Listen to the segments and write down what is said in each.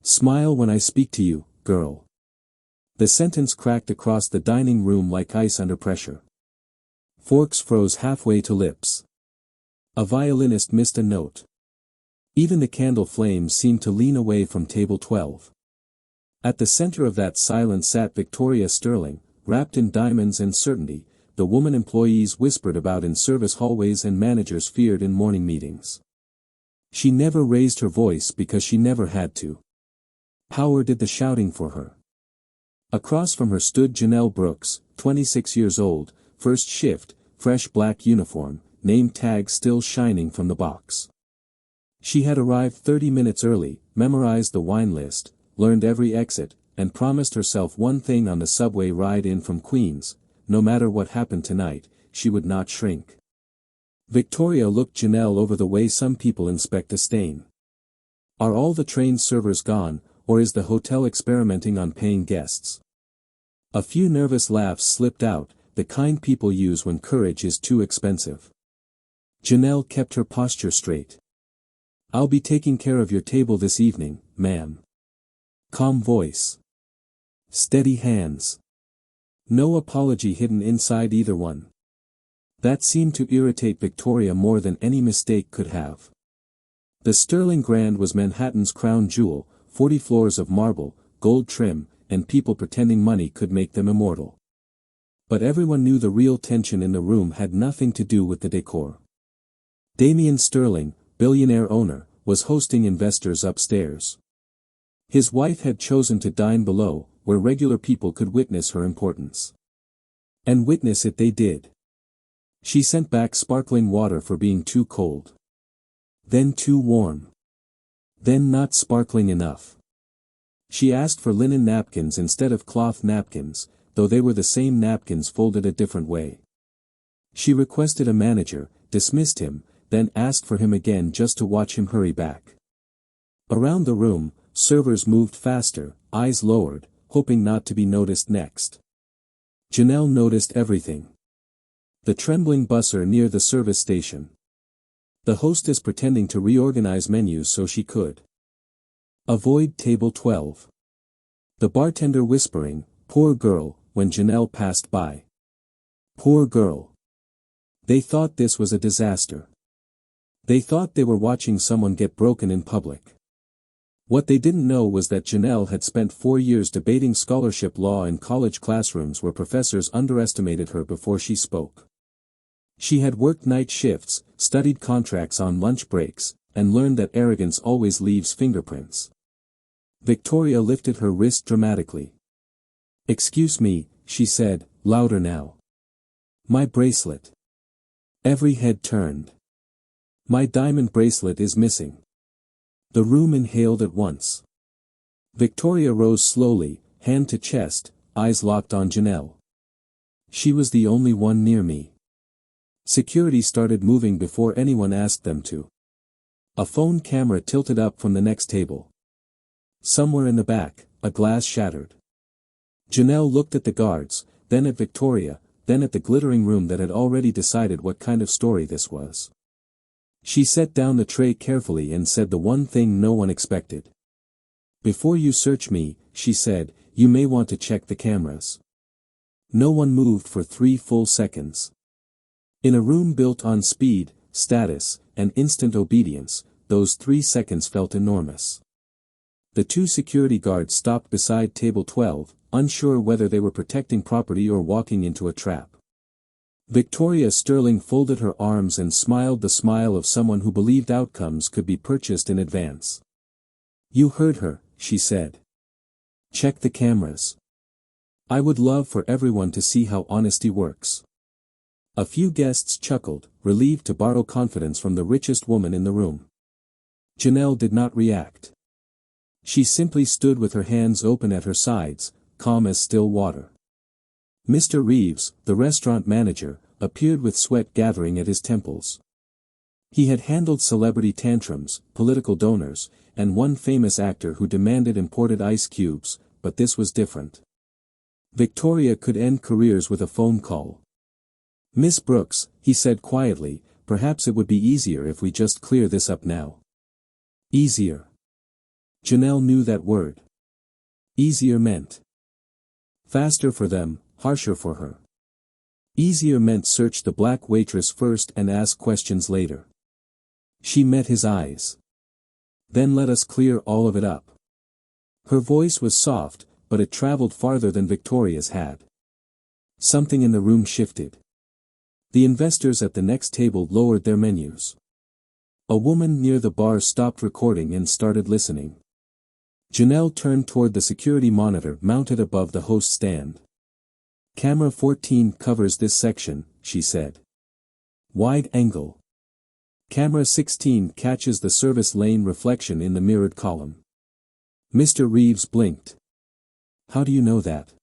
Smile when I speak to you, girl. The sentence cracked across the dining room like ice under pressure. Forks froze halfway to lips. A violinist missed a note. Even the candle flames seemed to lean away from table 12. At the center of that silence sat Victoria Sterling, wrapped in diamonds and certainty, the woman employees whispered about in service hallways and managers feared in morning meetings. She never raised her voice because she never had to. Power did the shouting for her. Across from her stood Janelle Brooks, 26 years old, first shift, fresh black uniform, name tag still shining from the box. She had arrived 30 minutes early, memorized the wine list, learned every exit, and promised herself one thing on the subway ride in from Queens: no matter what happened tonight, she would not shrink. Victoria looked Janelle over the way some people inspect a stain. Are all the trained servers gone, or is the hotel experimenting on paying guests? A few nervous laughs slipped out, the kind people use when courage is too expensive. Janelle kept her posture straight. I'll be taking care of your table this evening, ma'am. Calm voice. Steady hands. No apology hidden inside either one. That seemed to irritate Victoria more than any mistake could have. The Sterling Grand was Manhattan's crown jewel, 40 floors of marble, gold trim, and people pretending money could make them immortal. But everyone knew the real tension in the room had nothing to do with the decor. Damian Sterling, billionaire owner, was hosting investors upstairs. His wife had chosen to dine below, where regular people could witness her importance. And witness it they did. She sent back sparkling water for being too cold. Then too warm. Then not sparkling enough. She asked for linen napkins instead of cloth napkins, though they were the same napkins folded a different way. She requested a manager, dismissed him, then asked for him again just to watch him hurry back. Around the room, servers moved faster, eyes lowered, hoping not to be noticed next. Janelle noticed everything. The trembling busser near the service station. The hostess pretending to reorganize menus so she could avoid table 12. The bartender whispering, "Poor girl," when Janelle passed by. Poor girl. They thought this was a disaster. They thought they were watching someone get broken in public. What they didn't know was that Janelle had spent 4 years debating scholarship law in college classrooms where professors underestimated her before she spoke. She had worked night shifts, studied contracts on lunch breaks, and learned that arrogance always leaves fingerprints. Victoria lifted her wrist dramatically. "Excuse me," she said, louder now. "My bracelet." Every head turned. "My diamond bracelet is missing." The room inhaled at once. Victoria rose slowly, hand to chest, eyes locked on Janelle. "She was the only one near me." Security started moving before anyone asked them to. A phone camera tilted up from the next table. Somewhere in the back, a glass shattered. Janelle looked at the guards, then at Victoria, then at the glittering room that had already decided what kind of story this was. She set down the tray carefully and said the one thing no one expected. "Before you search me," she said, "you may want to check the cameras." No one moved for 3 full seconds. In a room built on speed, status, and instant obedience, those 3 seconds felt enormous. The 2 security guards stopped beside table 12, unsure whether they were protecting property or walking into a trap. Victoria Sterling folded her arms and smiled the smile of someone who believed outcomes could be purchased in advance. "You heard her," she said. "Check the cameras. I would love for everyone to see how honesty works." A few guests chuckled, relieved to borrow confidence from the richest woman in the room. Janelle did not react. She simply stood with her hands open at her sides, calm as still water. Mr. Reeves, the restaurant manager, appeared with sweat gathering at his temples. He had handled celebrity tantrums, political donors, and one famous actor who demanded imported ice cubes, but this was different. Victoria could end careers with a phone call. "Miss Brooks," he said quietly, "perhaps it would be easier if we just clear this up now." "Easier?" Janelle knew that word. Easier meant faster for them, harsher for her. Easier meant search the black waitress first and ask questions later. She met his eyes. Then let us clear all of it up. Her voice was soft, but it traveled farther than Victoria's had. Something in the room shifted. The investors at the next table lowered their menus. A woman near the bar stopped recording and started listening. Janelle turned toward the security monitor mounted above the host stand. Camera 14 covers this section, she said. Wide angle. Camera 16 catches the service lane reflection in the mirrored column. Mr. Reeves blinked. How do you know that?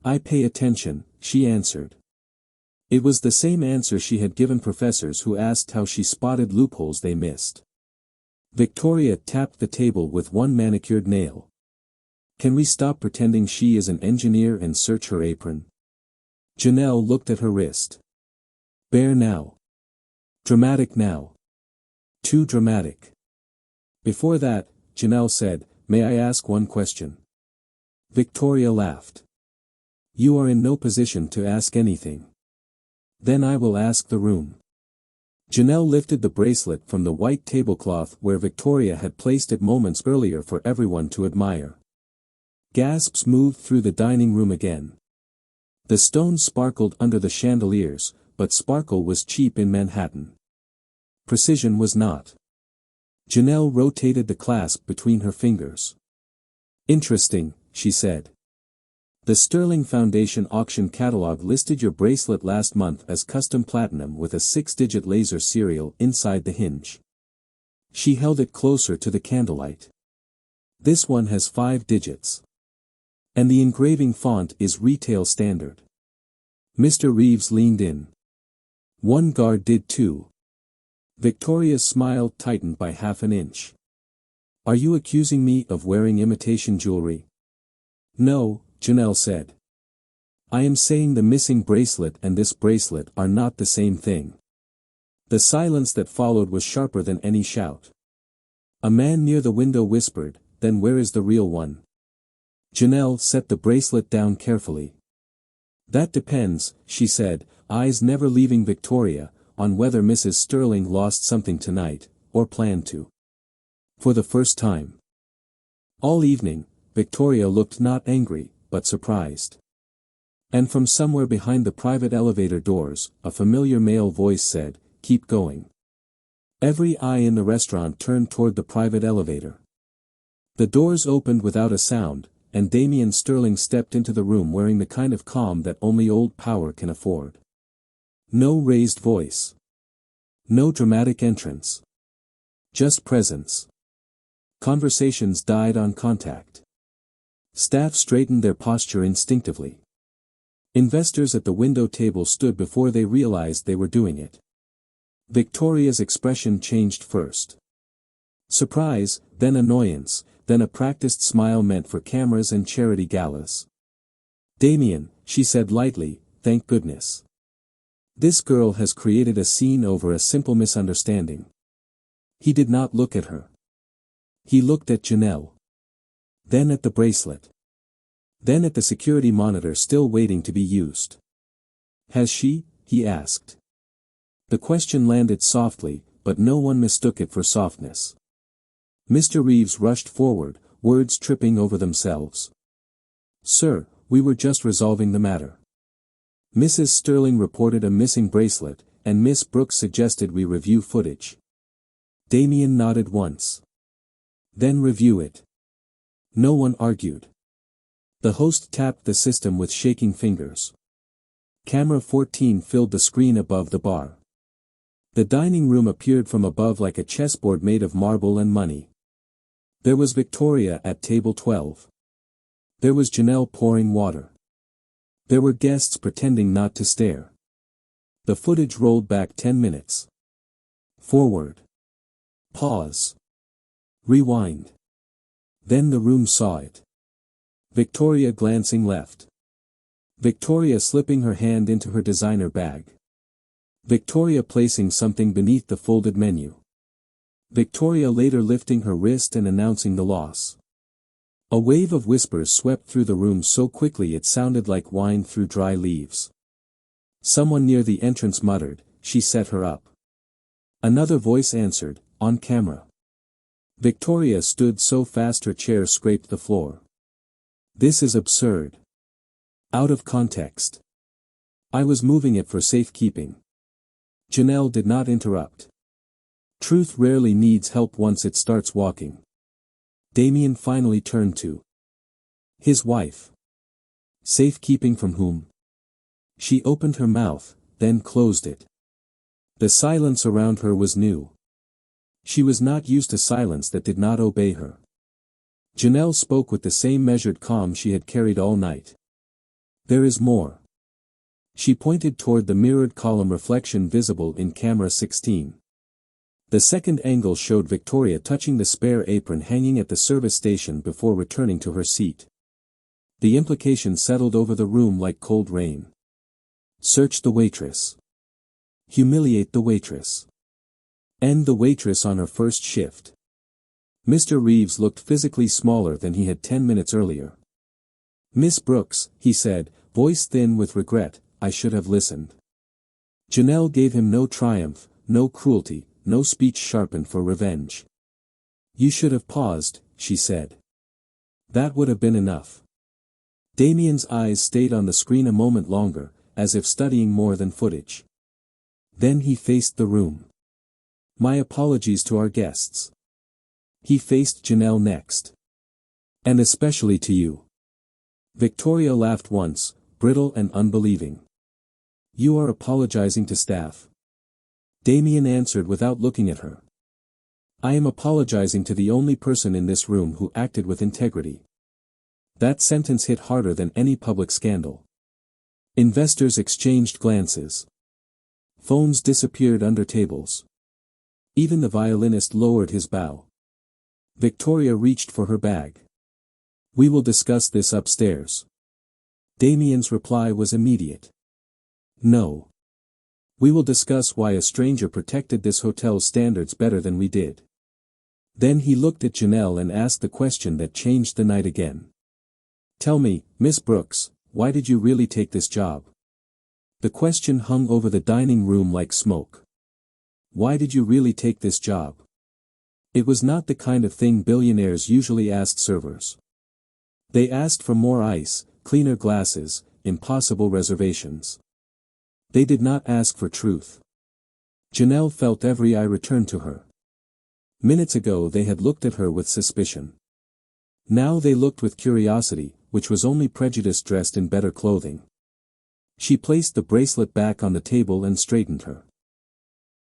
I pay attention, she answered. It was the same answer she had given professors who asked how she spotted loopholes they missed. Victoria tapped the table with one manicured nail. Can we stop pretending she is an engineer and search her apron? Janelle looked at her wrist. Bare now. Dramatic now. Too dramatic. Before that, Janelle said, may I ask one question? Victoria laughed. You are in no position to ask anything. Then I will ask the room. Janelle lifted the bracelet from the white tablecloth where Victoria had placed it moments earlier for everyone to admire. Gasps moved through the dining room again. The stones sparkled under the chandeliers, but sparkle was cheap in Manhattan. Precision was not. Janelle rotated the clasp between her fingers. Interesting, she said. The Sterling Foundation auction catalog listed your bracelet last month as custom platinum with a 6-digit laser serial inside the hinge. She held it closer to the candlelight. This one has 5 digits. And the engraving font is retail standard. Mr. Reeves leaned in. One guard did too. Victoria's smile tightened by half an inch. Are you accusing me of wearing imitation jewelry? No, Janelle said. I am saying the missing bracelet and this bracelet are not the same thing. The silence that followed was sharper than any shout. A man near the window whispered, then where is the real one? Janelle set the bracelet down carefully. That depends, she said, eyes never leaving Victoria, on whether Mrs. Sterling lost something tonight, or planned to. For the first time. All evening, Victoria looked not angry, but surprised. And from somewhere behind the private elevator doors, a familiar male voice said, keep going. Every eye in the restaurant turned toward the private elevator. The doors opened without a sound, and Damian Sterling stepped into the room wearing the kind of calm that only old power can afford. No raised voice. No dramatic entrance. Just presence. Conversations died on contact. Staff straightened their posture instinctively. Investors at the window table stood before they realized they were doing it. Victoria's expression changed first. Surprise, then annoyance, then a practiced smile meant for cameras and charity galas. Damien, she said lightly, thank goodness. This girl has created a scene over a simple misunderstanding. He did not look at her. He looked at Janelle. Then at the bracelet. Then at the security monitor still waiting to be used. Has she? He asked. The question landed softly, but no one mistook it for softness. Mr. Reeves rushed forward, words tripping over themselves. Sir, we were just resolving the matter. Mrs. Sterling reported a missing bracelet, and Miss Brooks suggested we review footage. Damien nodded once. Then review it. No one argued. The host tapped the system with shaking fingers. Camera 14 filled the screen above the bar. The dining room appeared from above like a chessboard made of marble and money. There was Victoria at table 12. There was Janelle pouring water. There were guests pretending not to stare. The footage rolled back 10 minutes. Forward. Pause. Rewind. Then the room saw it. Victoria glancing left. Victoria slipping her hand into her designer bag. Victoria placing something beneath the folded menu. Victoria later lifting her wrist and announcing the loss. A wave of whispers swept through the room so quickly it sounded like wine through dry leaves. Someone near the entrance muttered, "She set her up." Another voice answered, "On camera." Victoria stood so fast her chair scraped the floor. "This is absurd. Out of context. I was moving it for safekeeping." Janelle did not interrupt. Truth rarely needs help once it starts walking. Damien finally turned to his wife. Safekeeping from whom? She opened her mouth, then closed it. The silence around her was new. She was not used to silence that did not obey her. Janelle spoke with the same measured calm she had carried all night. "There is more." She pointed toward the mirrored column reflection visible in camera 16. The second angle showed Victoria touching the spare apron hanging at the service station before returning to her seat. The implication settled over the room like cold rain. Search the waitress. Humiliate the waitress. End the waitress on her first shift. Mr. Reeves looked physically smaller than he had 10 minutes earlier. "Miss Brooks," he said, voice thin with regret, "I should have listened." Janelle gave him no triumph, no cruelty, no speech sharpened for revenge. "You should have paused," she said. "That would have been enough." Damien's eyes stayed on the screen a moment longer, as if studying more than footage. Then he faced the room. "My apologies to our guests." He faced Janelle next. "And especially to you." Victoria laughed once, brittle and unbelieving. "You are apologizing to staff?" Damien answered without looking at her. "I am apologizing to the only person in this room who acted with integrity." That sentence hit harder than any public scandal. Investors exchanged glances. Phones disappeared under tables. Even the violinist lowered his bow. Victoria reached for her bag. "We will discuss this upstairs." Damien's reply was immediate. "No. We will discuss why a stranger protected this hotel's standards better than we did." Then he looked at Janelle and asked the question that changed the night again. "Tell me, Miss Brooks, why did you really take this job?" The question hung over the dining room like smoke. Why did you really take this job? It was not the kind of thing billionaires usually asked servers. They asked for more ice, cleaner glasses, impossible reservations. They did not ask for truth. Janelle felt every eye return to her. Minutes ago they had looked at her with suspicion. Now they looked with curiosity, which was only prejudice dressed in better clothing. She placed the bracelet back on the table and straightened her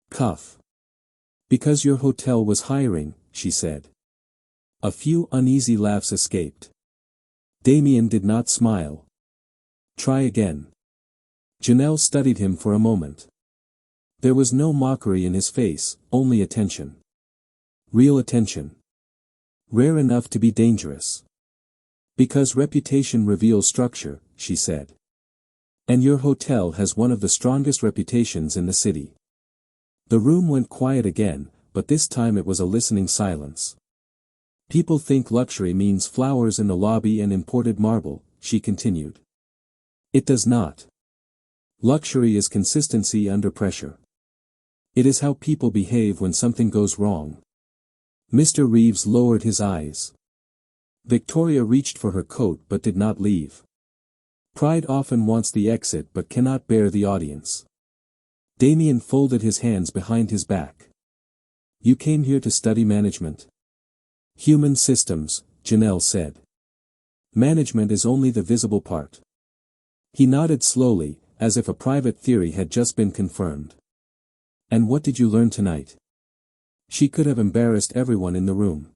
cuff. "Because your hotel was hiring," she said. A few uneasy laughs escaped. Damien did not smile. "Try again." Janelle studied him for a moment. There was no mockery in his face, only attention. Real attention. Rare enough to be dangerous. "Because reputation reveals structure," she said. "And your hotel has one of the strongest reputations in the city." The room went quiet again, but this time it was a listening silence. "People think luxury means flowers in the lobby and imported marble," she continued. "It does not. Luxury is consistency under pressure. It is how people behave when something goes wrong." Mr. Reeves lowered his eyes. Victoria reached for her coat but did not leave. Pride often wants the exit but cannot bear the audience. Damien folded his hands behind his back. "You came here to study management?" "Human systems," Janelle said. "Management is only the visible part." He nodded slowly, as if a private theory had just been confirmed. "And what did you learn tonight?" She could have embarrassed everyone in the room.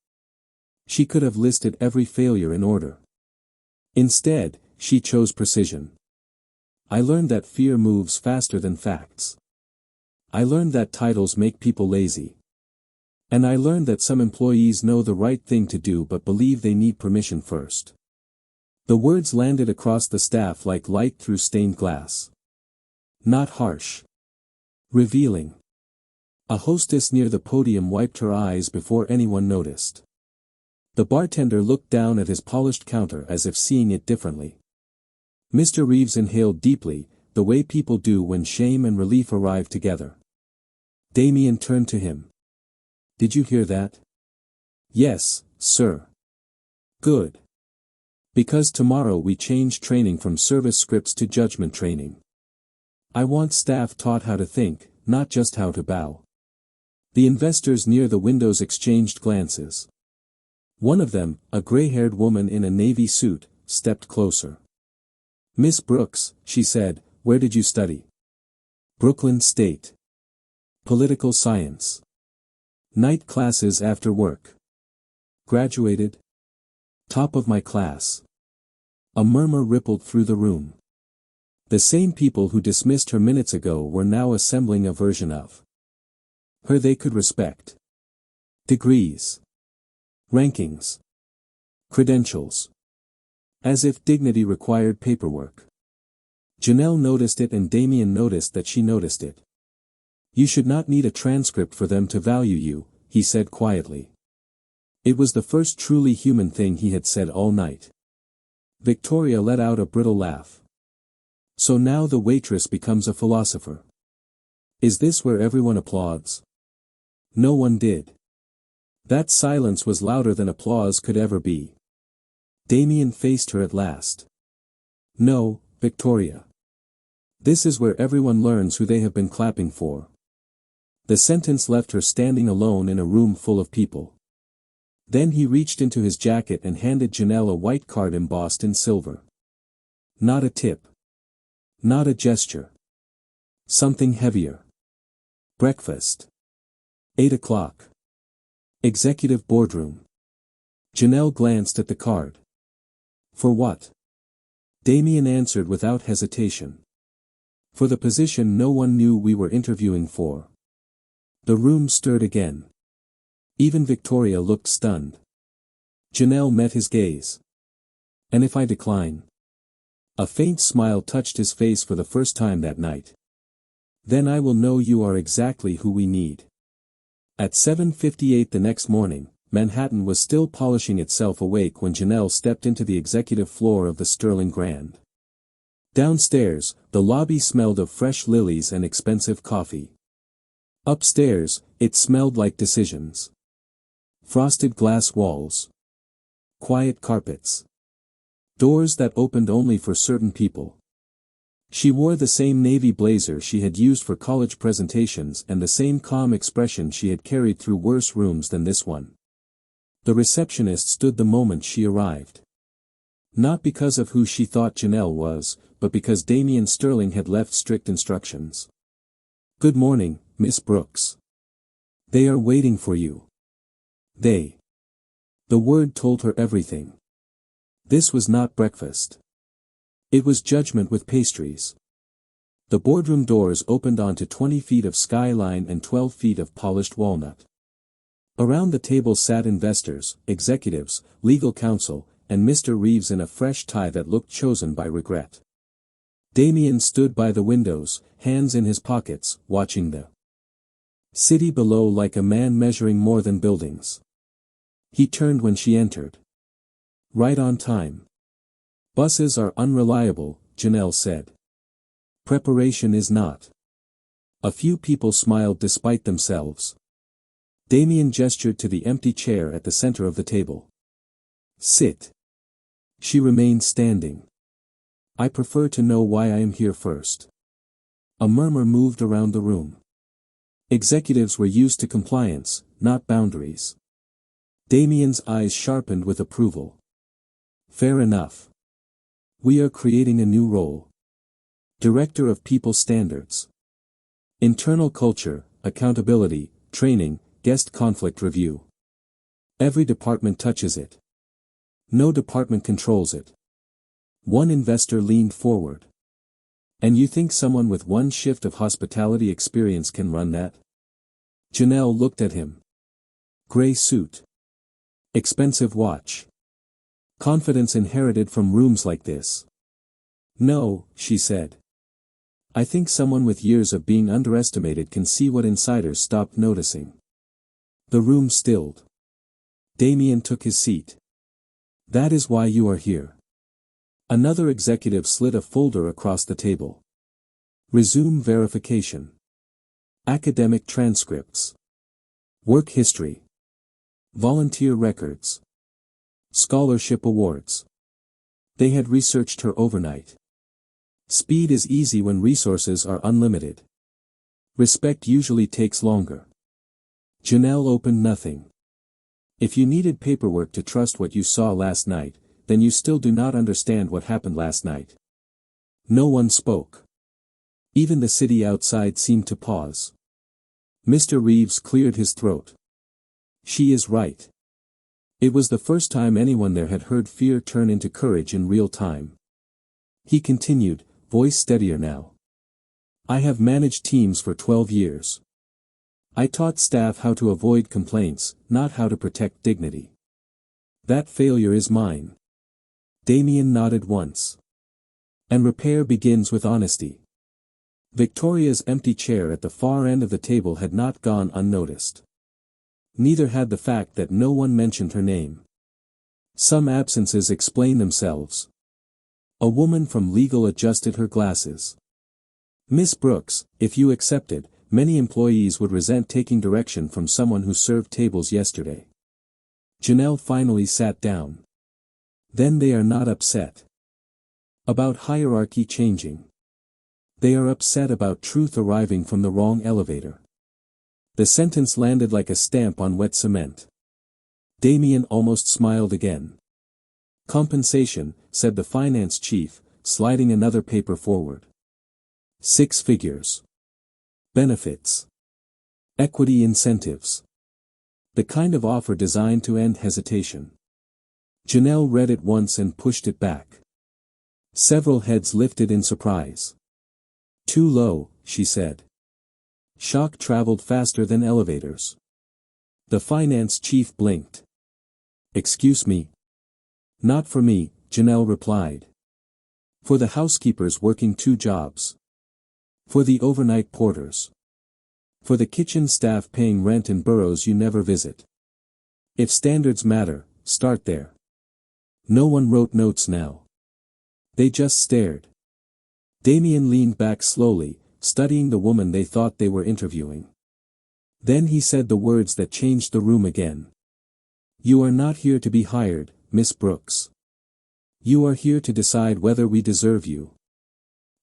She could have listed every failure in order. Instead, she chose precision. "I learned that fear moves faster than facts. I learned that titles make people lazy. And I learned that some employees know the right thing to do but believe they need permission first." The words landed across the staff like light through stained glass. Not harsh. Revealing. A hostess near the podium wiped her eyes before anyone noticed. The bartender looked down at his polished counter as if seeing it differently. Mr. Reeves inhaled deeply, the way people do when shame and relief arrive together. Damien turned to him. "Did you hear that?" "Yes, sir." "Good. Because tomorrow we change training from service scripts to judgment training. I want staff taught how to think, not just how to bow." The investors near the windows exchanged glances. One of them, a gray-haired woman in a navy suit, stepped closer. "Miss Brooks," she said, "where did you study?" "Brooklyn State. Political science. Night classes after work." "Graduated?" "Top of my class." A murmur rippled through the room. The same people who dismissed her minutes ago were now assembling a version of her they could respect. Degrees. Rankings. Credentials. As if dignity required paperwork. Janelle noticed it and Damien noticed that she noticed it. "You should not need a transcript for them to value you," he said quietly. It was the first truly human thing he had said all night. Victoria let out a brittle laugh. "So now the waitress becomes a philosopher. Is this where everyone applauds?" No one did. That silence was louder than applause could ever be. Damien faced her at last. "No, Victoria. This is where everyone learns who they have been clapping for." The sentence left her standing alone in a room full of people. Then he reached into his jacket and handed Janelle a white card embossed in silver. Not a tip. Not a gesture. Something heavier. Breakfast. 8 o'clock. Executive boardroom. Janelle glanced at the card. "For what?" Damien answered without hesitation. "For the position no one knew we were interviewing for." The room stirred again. Even Victoria looked stunned. Janelle met his gaze. "And if I decline?" A faint smile touched his face for the first time that night. "Then I will know you are exactly who we need." At 7:58 the next morning, Manhattan was still polishing itself awake when Janelle stepped into the executive floor of the Sterling Grand. Downstairs, the lobby smelled of fresh lilies and expensive coffee. Upstairs, it smelled like decisions. Frosted glass walls. Quiet carpets. Doors that opened only for certain people. She wore the same navy blazer she had used for college presentations and the same calm expression she had carried through worse rooms than this one. The receptionist stood the moment she arrived. Not because of who she thought Janelle was, but because Damien Sterling had left strict instructions. "Good morning, Miss Brooks. They are waiting for you." They. The word told her everything. This was not breakfast. It was judgment with pastries. The boardroom doors opened onto 20 feet of skyline and 12 feet of polished walnut. Around the table sat investors, executives, legal counsel, and Mr. Reeves in a fresh tie that looked chosen by regret. Damien stood by the windows, hands in his pockets, watching the city below like a man measuring more than buildings. He turned when she entered. "Right on time." "Buses are unreliable," Janelle said. "Preparation is not." A few people smiled despite themselves. Damien gestured to the empty chair at the center of the table. "Sit." She remained standing. "I prefer to know why I am here first." A murmur moved around the room. Executives were used to compliance, not boundaries. Damien's eyes sharpened with approval. "Fair enough. We are creating a new role. Director of People Standards. Internal culture, accountability, training, guest conflict review. Every department touches it. No department controls it." One investor leaned forward. "And you think someone with one shift of hospitality experience can run that?" Janelle looked at him. Gray suit. Expensive watch. Confidence inherited from rooms like this. "No," she said. I think someone with years of being underestimated can see what insiders stopped noticing. The room stilled. Damien took his seat. That is why you are here. Another executive slid a folder across the table. Resume verification. Academic transcripts. Work history. Volunteer records. Scholarship awards. They had researched her overnight. Speed is easy when resources are unlimited. Respect usually takes longer. Janelle opened nothing. If you needed paperwork to trust what you saw last night, then you still do not understand what happened last night. No one spoke. Even the city outside seemed to pause. Mr. Reeves cleared his throat. She is right. It was the first time anyone there had heard fear turn into courage in real time. He continued, voice steadier now. I have managed teams for 12 years. I taught staff how to avoid complaints, not how to protect dignity. That failure is mine. Damien nodded once. And repair begins with honesty. Victoria's empty chair at the far end of the table had not gone unnoticed. Neither had the fact that no one mentioned her name. Some absences explain themselves. A woman from legal adjusted her glasses. Miss Brooks, if you accepted, many employees would resent taking direction from someone who served tables yesterday. Janelle finally sat down. Then they are not upset about hierarchy changing. They are upset about truth arriving from the wrong elevator. The sentence landed like a stamp on wet cement. Damien almost smiled again. Compensation, said the finance chief, sliding another paper forward. 6 figures. Benefits. Equity incentives. The kind of offer designed to end hesitation. Janelle read it once and pushed it back. Several heads lifted in surprise. Too low, she said. Shock traveled faster than elevators. The finance chief blinked. Excuse me. Not for me, Janelle replied. For the housekeepers working 2 jobs. For the overnight porters. For the kitchen staff paying rent in boroughs you never visit. If standards matter, start there. No one wrote notes now. They just stared. Damien leaned back slowly, studying the woman they thought they were interviewing. Then he said the words that changed the room again. You are not here to be hired, Miss Brooks. You are here to decide whether we deserve you.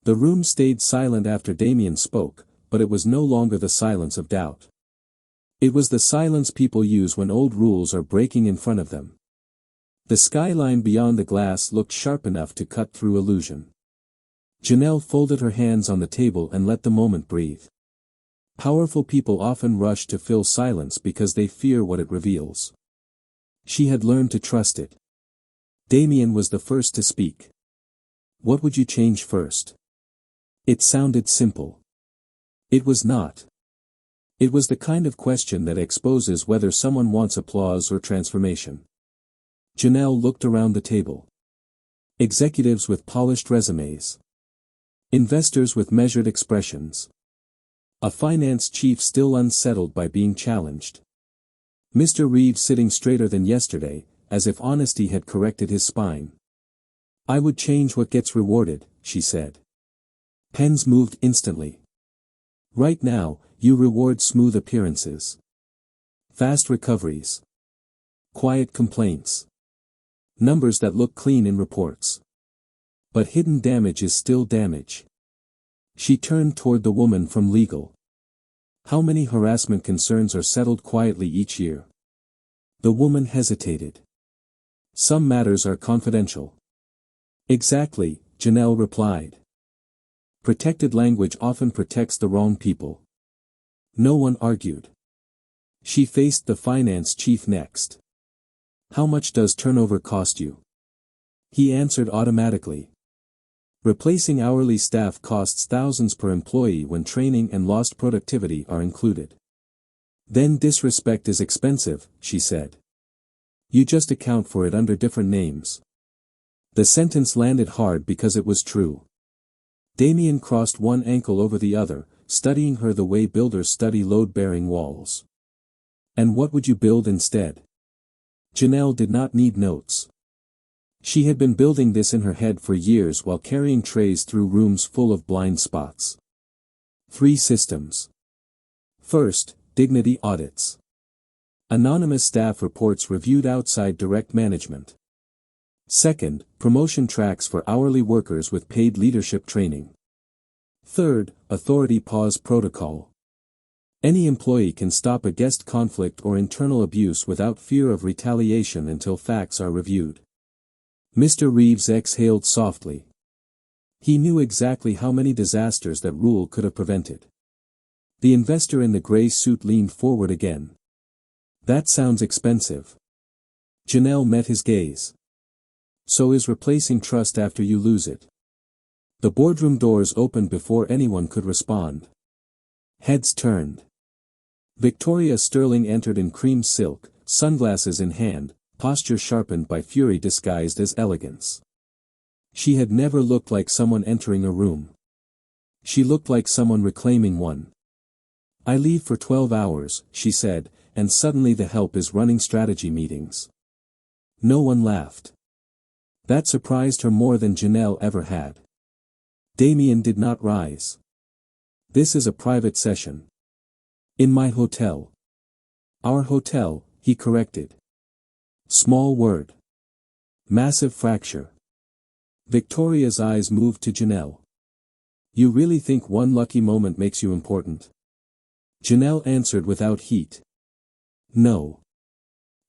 The room stayed silent after Damien spoke, but it was no longer the silence of doubt. It was the silence people use when old rules are breaking in front of them. The skyline beyond the glass looked sharp enough to cut through illusion. Janelle folded her hands on the table and let the moment breathe. Powerful people often rush to fill silence because they fear what it reveals. She had learned to trust it. Damien was the first to speak. What would you change first? It sounded simple. It was not. It was the kind of question that exposes whether someone wants applause or transformation. Janelle looked around the table. Executives with polished resumes. Investors with measured expressions. A finance chief still unsettled by being challenged. Mr. Reeves sitting straighter than yesterday, as if honesty had corrected his spine. I would change what gets rewarded, she said. Pens moved instantly. Right now, you reward smooth appearances. Fast recoveries. Quiet complaints. Numbers that look clean in reports. But hidden damage is still damage. She turned toward the woman from legal. How many harassment concerns are settled quietly each year? The woman hesitated. Some matters are confidential. Exactly, Janelle replied. Protected language often protects the wrong people. No one argued. She faced the finance chief next. How much does turnover cost you? He answered automatically. Replacing hourly staff costs thousands per employee when training and lost productivity are included. Then disrespect is expensive, she said. You just account for it under different names. The sentence landed hard because it was true. Damien crossed one ankle over the other, studying her the way builders study load-bearing walls. And what would you build instead? Janelle did not need notes. She had been building this in her head for years while carrying trays through rooms full of blind spots. 3 systems. First, dignity audits. Anonymous staff reports reviewed outside direct management. Second, promotion tracks for hourly workers with paid leadership training. Third, authority pause protocol. Any employee can stop a guest conflict or internal abuse without fear of retaliation until facts are reviewed. Mr. Reeves exhaled softly. He knew exactly how many disasters that rule could have prevented. The investor in the gray suit leaned forward again. That sounds expensive. Janelle met his gaze. So is replacing trust after you lose it. The boardroom doors opened before anyone could respond. Heads turned. Victoria Sterling entered in cream silk, sunglasses in hand, posture sharpened by fury disguised as elegance. She had never looked like someone entering a room. She looked like someone reclaiming one. I leave for 12 hours, she said, and suddenly the help is running strategy meetings. No one laughed. That surprised her more than Janelle ever had. Damien did not rise. This is a private session. In my hotel. Our hotel, he corrected. Small word. Massive fracture. Victoria's eyes moved to Janelle. You really think one lucky moment makes you important? Janelle answered without heat. No.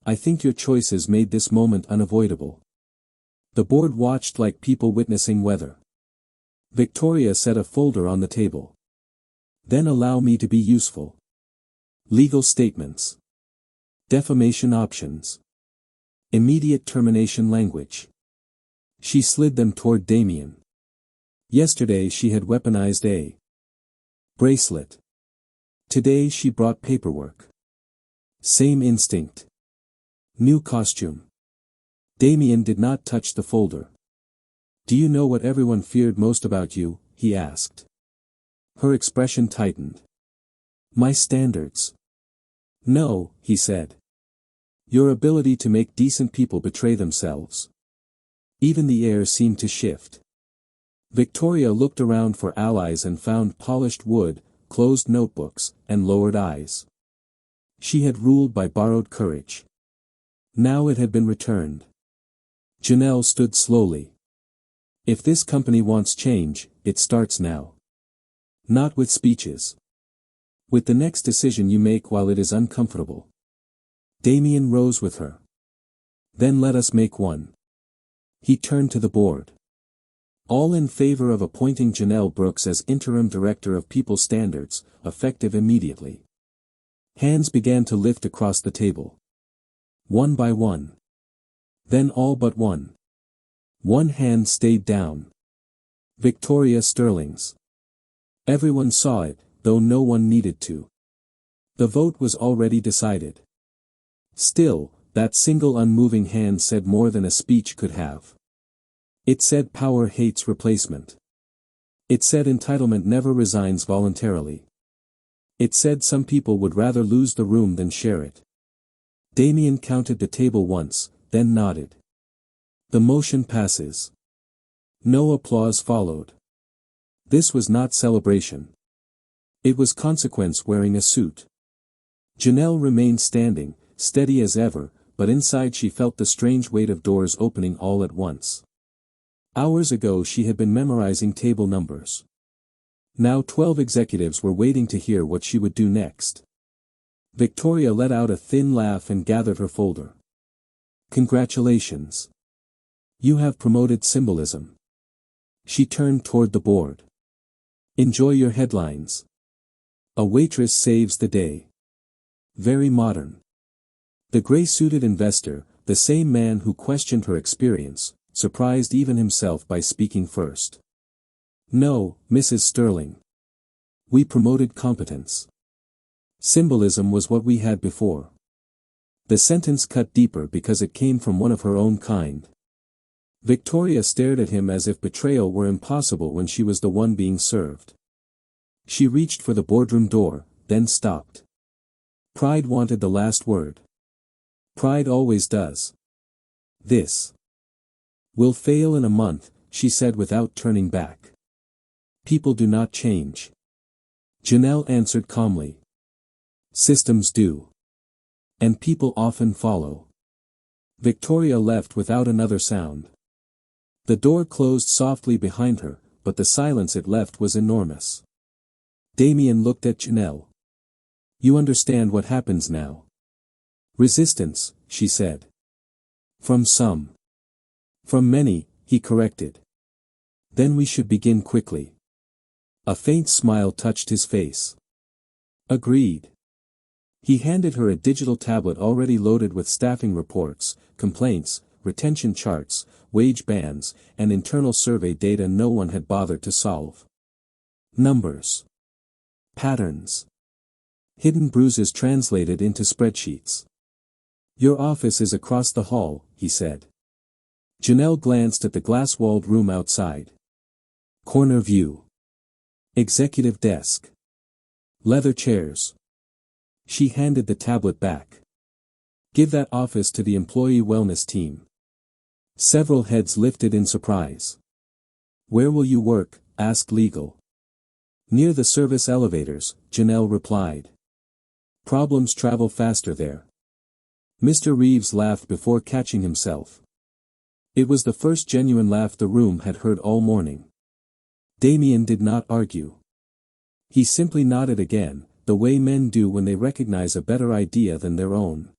I think your choices made this moment unavoidable. The board watched like people witnessing weather. Victoria set a folder on the table. Then allow me to be useful. Legal statements. Defamation options. Immediate termination language. She slid them toward Damien. Yesterday she had weaponized a bracelet. Today she brought paperwork. Same instinct. New costume. Damien did not touch the folder. Do you know what everyone feared most about you? He asked. Her expression tightened. My standards. No, he said. Your ability to make decent people betray themselves. Even the air seemed to shift. Victoria looked around for allies and found polished wood, closed notebooks, and lowered eyes. She had ruled by borrowed courage. Now it had been returned. Janelle stood slowly. If this company wants change, it starts now. Not with speeches. With the next decision you make while it is uncomfortable. Damien rose with her. Then let us make one. He turned to the board. All in favor of appointing Janelle Brooks as interim director of people standards, effective immediately. Hands began to lift across the table. One by one. Then all but one. One hand stayed down. Victoria Sterling's. Everyone saw it, though no one needed to. The vote was already decided. Still, that single unmoving hand said more than a speech could have. It said power hates replacement. It said entitlement never resigns voluntarily. It said some people would rather lose the room than share it. Damien counted the table once, then nodded. The motion passes. No applause followed. This was not celebration. It was consequence wearing a suit. Janelle remained standing, steady as ever, but inside she felt the strange weight of doors opening all at once. Hours ago she had been memorizing table numbers. Now 12 executives were waiting to hear what she would do next. Victoria let out a thin laugh and gathered her folder. Congratulations. You have promoted symbolism. She turned toward the board. Enjoy your headlines. A waitress saves the day. Very modern. The gray-suited investor, the same man who questioned her experience, surprised even himself by speaking first. No, Mrs. Sterling. We promoted competence. Symbolism was what we had before. The sentence cut deeper because it came from one of her own kind. Victoria stared at him as if betrayal were impossible when she was the one being served. She reached for the boardroom door, then stopped. Pride wanted the last word. Pride always does. This will fail in a month, she said without turning back. People do not change. Janelle answered calmly. Systems do. And people often follow. Victoria left without another sound. The door closed softly behind her, but the silence it left was enormous. Damien looked at Janelle. You understand what happens now. Resistance, she said. From some. From many, he corrected. Then we should begin quickly. A faint smile touched his face. Agreed. He handed her a digital tablet already loaded with staffing reports, complaints, retention charts, wage bands, and internal survey data no one had bothered to solve. Numbers. Patterns. Hidden bruises translated into spreadsheets. Your office is across the hall, he said. Janelle glanced at the glass-walled room outside. Corner view. Executive desk. Leather chairs. She handed the tablet back. Give that office to the employee wellness team. Several heads lifted in surprise. Where will you work? Asked legal. Near the service elevators, Janelle replied. Problems travel faster there. Mr. Reeves laughed before catching himself. It was the first genuine laugh the room had heard all morning. Damien did not argue. He simply nodded again, the way men do when they recognize a better idea than their own.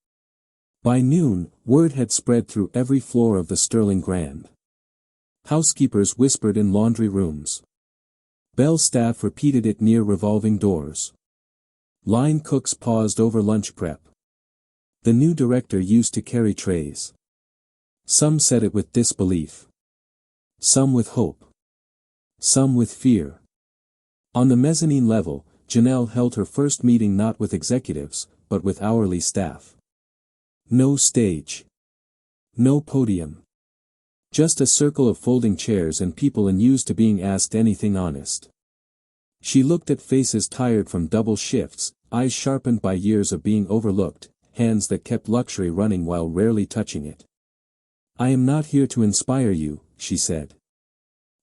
By noon, word had spread through every floor of the Sterling Grand. Housekeepers whispered in laundry rooms. Bell staff repeated it near revolving doors. Line cooks paused over lunch prep. The new director used to carry trays. Some said it with disbelief. Some with hope. Some with fear. On the mezzanine level, Janelle held her first meeting not with executives, but with hourly staff. No stage. No podium. Just a circle of folding chairs and people unused to being asked anything honest. She looked at faces tired from double shifts, eyes sharpened by years of being overlooked, hands that kept luxury running while rarely touching it. I am not here to inspire you, she said.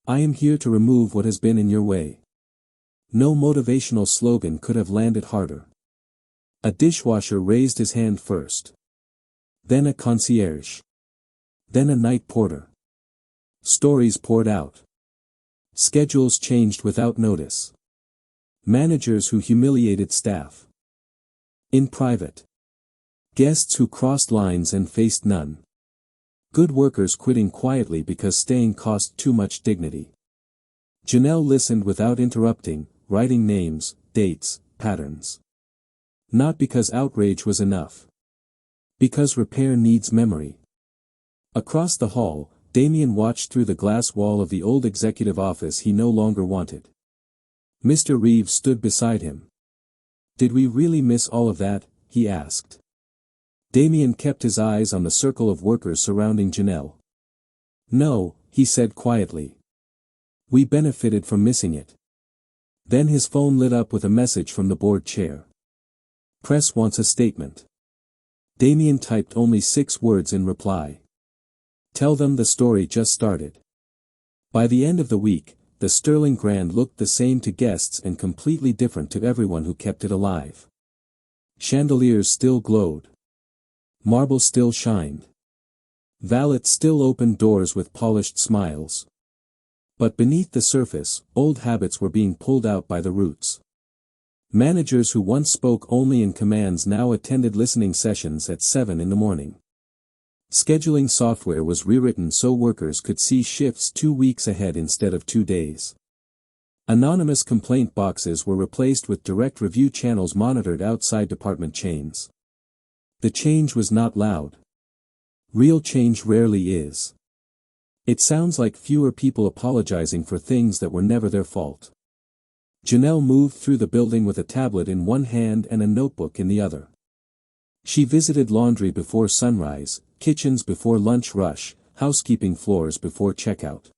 I am here to remove what has been in your way. No motivational slogan could have landed harder. A dishwasher raised his hand first. Then a concierge. Then a night porter. Stories poured out. Schedules changed without notice. Managers who humiliated staff. In private. Guests who crossed lines and faced none. Good workers quitting quietly because staying cost too much dignity. Janelle listened without interrupting, writing names, dates, patterns. Not because outrage was enough. Because repair needs memory. Across the hall, Damien watched through the glass wall of the old executive office he no longer wanted. Mr. Reeves stood beside him. Did we really miss all of that? He asked. Damien kept his eyes on the circle of workers surrounding Janelle. No, he said quietly. We benefited from missing it. Then his phone lit up with a message from the board chair. Press wants a statement. Damien typed only 6 words in reply. Tell them the story just started. By the end of the week, the Sterling Grand looked the same to guests and completely different to everyone who kept it alive. Chandeliers still glowed. Marble still shined. Valets still opened doors with polished smiles. But beneath the surface, old habits were being pulled out by the roots. Managers who once spoke only in commands now attended listening sessions at 7 in the morning. Scheduling software was rewritten so workers could see shifts 2 weeks ahead instead of 2 days. Anonymous complaint boxes were replaced with direct review channels monitored outside department chains. The change was not loud. Real change rarely is. It sounds like fewer people apologizing for things that were never their fault. Janelle moved through the building with a tablet in one hand and a notebook in the other. She visited laundry before sunrise, kitchens before lunch rush, housekeeping floors before checkout.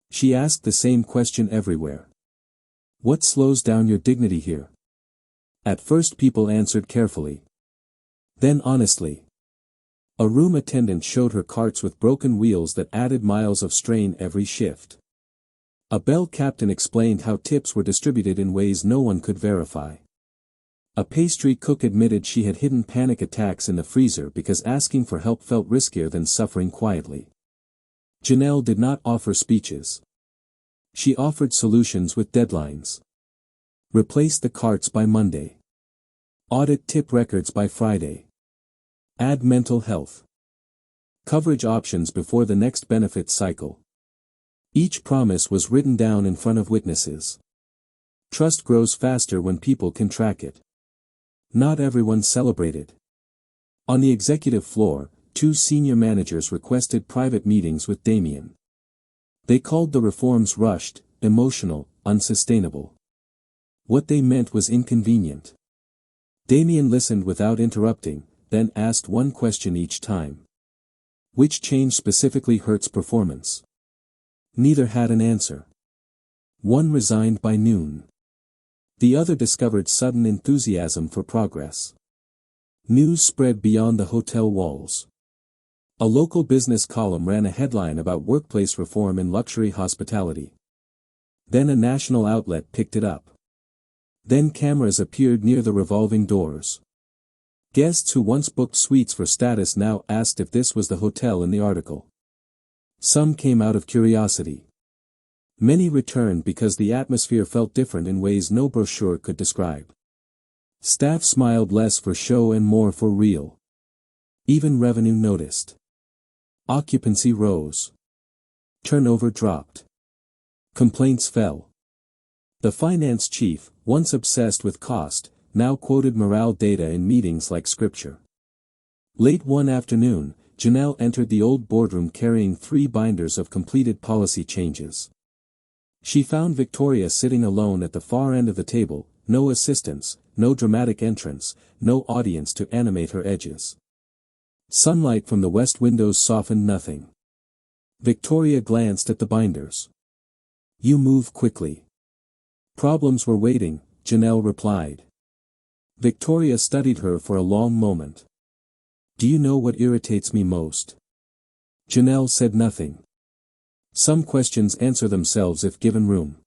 She asked the same question everywhere. What slows down your dignity here? At first people answered carefully. Then honestly. A room attendant showed her carts with broken wheels that added miles of strain every shift. A bell captain explained how tips were distributed in ways no one could verify. A pastry cook admitted she had hidden panic attacks in the freezer because asking for help felt riskier than suffering quietly. Janelle did not offer speeches. She offered solutions with deadlines. Replace the carts by Monday. Audit tip records by Friday. Add mental health coverage options before the next benefits cycle. Each promise was written down in front of witnesses. Trust grows faster when people can track it. Not everyone celebrated. On the executive floor, 2 senior managers requested private meetings with Damien. They called the reforms rushed, emotional, unsustainable. What they meant was inconvenient. Damien listened without interrupting, then asked one question each time. Which change specifically hurts performance? Neither had an answer. One resigned by noon. The other discovered sudden enthusiasm for progress. News spread beyond the hotel walls. A local business column ran a headline about workplace reform in luxury hospitality. Then a national outlet picked it up. Then cameras appeared near the revolving doors. Guests who once booked suites for status now asked if this was the hotel in the article. Some came out of curiosity. Many returned because the atmosphere felt different in ways no brochure could describe. Staff smiled less for show and more for real. Even revenue noticed. Occupancy rose. Turnover dropped. Complaints fell. The finance chief, once obsessed with cost, now quoted morale data in meetings like scripture. Late one afternoon, Janelle entered the old boardroom carrying 3 binders of completed policy changes. She found Victoria sitting alone at the far end of the table, no assistants, no dramatic entrance, no audience to animate her edges. Sunlight from the west windows softened nothing. Victoria glanced at the binders. You move quickly. Problems were waiting, Janelle replied. Victoria studied her for a long moment. Do you know what irritates me most? Janelle said nothing. Some questions answer themselves if given room.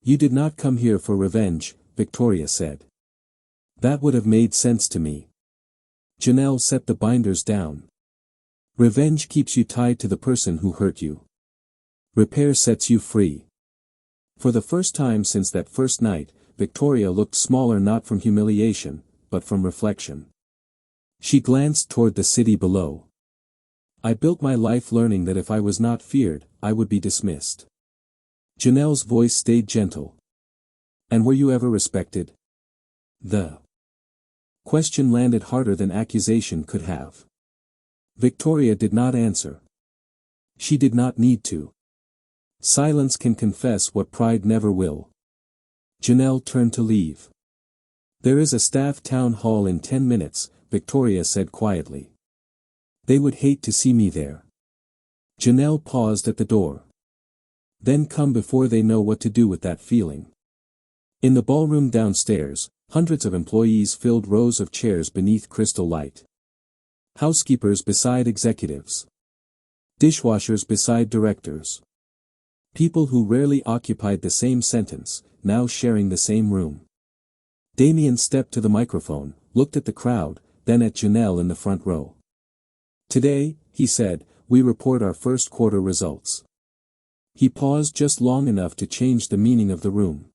You did not come here for revenge, Victoria said. That would have made sense to me. Janelle set the binders down. Revenge keeps you tied to the person who hurt you. Repair sets you free. For the first time since that first night, Victoria looked smaller not from humiliation, but from reflection. She glanced toward the city below. I built my life learning that if I was not feared, I would be dismissed. Janelle's voice stayed gentle. And were you ever respected? The question landed harder than accusation could have. Victoria did not answer. She did not need to. Silence can confess what pride never will. Janelle turned to leave. There is a staff town hall in 10 minutes, Victoria said quietly. They would hate to see me there. Janelle paused at the door. Then come before they know what to do with that feeling. In the ballroom downstairs, hundreds of employees filled rows of chairs beneath crystal light. Housekeepers beside executives. Dishwashers beside directors. People who rarely occupied the same sentence, now sharing the same room. Damien stepped to the microphone, looked at the crowd, then at Janelle in the front row. Today, he said, we report our first quarter results. He paused just long enough to change the meaning of the room.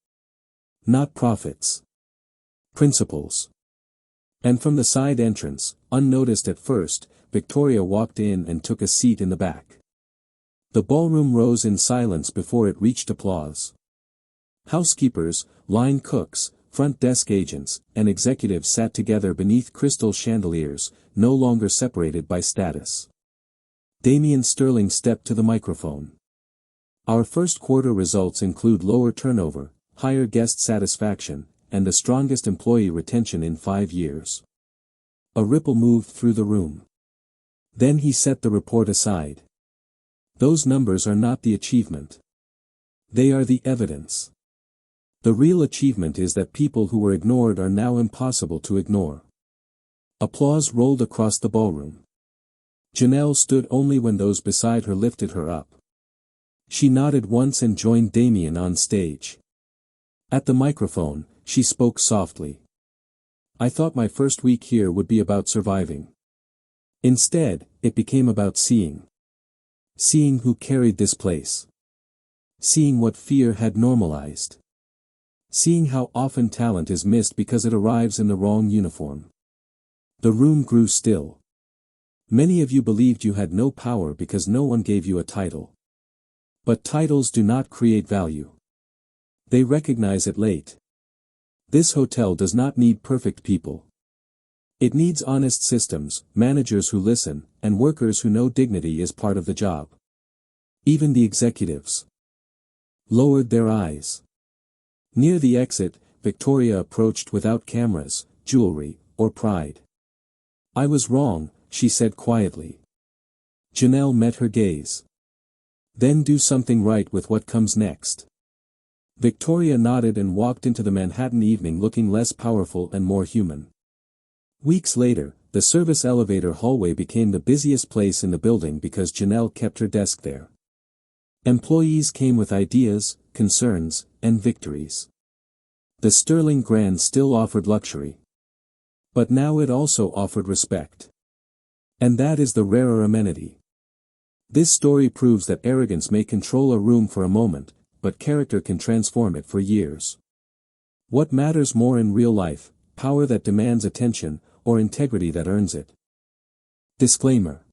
Not profits. Principles. And from the side entrance, unnoticed at first, Victoria walked in and took a seat in the back. The ballroom rose in silence before it reached applause. Housekeepers, line cooks, front desk agents, and executives sat together beneath crystal chandeliers, no longer separated by status. Damien Sterling stepped to the microphone. Our first quarter results include lower turnover, higher guest satisfaction, and the strongest employee retention in 5 years. A ripple moved through the room. Then he set the report aside. Those numbers are not the achievement. They are the evidence. The real achievement is that people who were ignored are now impossible to ignore. Applause rolled across the ballroom. Janelle stood only when those beside her lifted her up. She nodded once and joined Damien on stage. At the microphone, she spoke softly. I thought my first week here would be about surviving. Instead, it became about seeing. Seeing who carried this place. Seeing what fear had normalized. Seeing how often talent is missed because it arrives in the wrong uniform. The room grew still. Many of you believed you had no power because no one gave you a title. But titles do not create value. They recognize it late. This hotel does not need perfect people. It needs honest systems, managers who listen, and workers who know dignity is part of the job. Even the executives lowered their eyes. Near the exit, Victoria approached without cameras, jewelry, or pride. I was wrong, she said quietly. Janelle met her gaze. Then do something right with what comes next. Victoria nodded and walked into the Manhattan evening looking less powerful and more human. Weeks later, the service elevator hallway became the busiest place in the building because Janelle kept her desk there. Employees came with ideas, concerns, and victories. The Sterling Grand still offered luxury. But now it also offered respect. And that is the rarer amenity. This story proves that arrogance may control a room for a moment, but character can transform it for years. What matters more in real life, power that demands attention, or integrity that earns it? Disclaimer.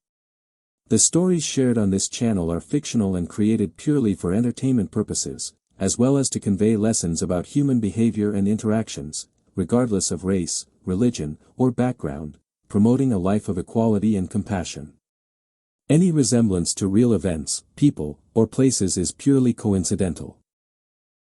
The stories shared on this channel are fictional and created purely for entertainment purposes, as well as to convey lessons about human behavior and interactions, regardless of race, religion, or background, promoting a life of equality and compassion. Any resemblance to real events, people, or places is purely coincidental.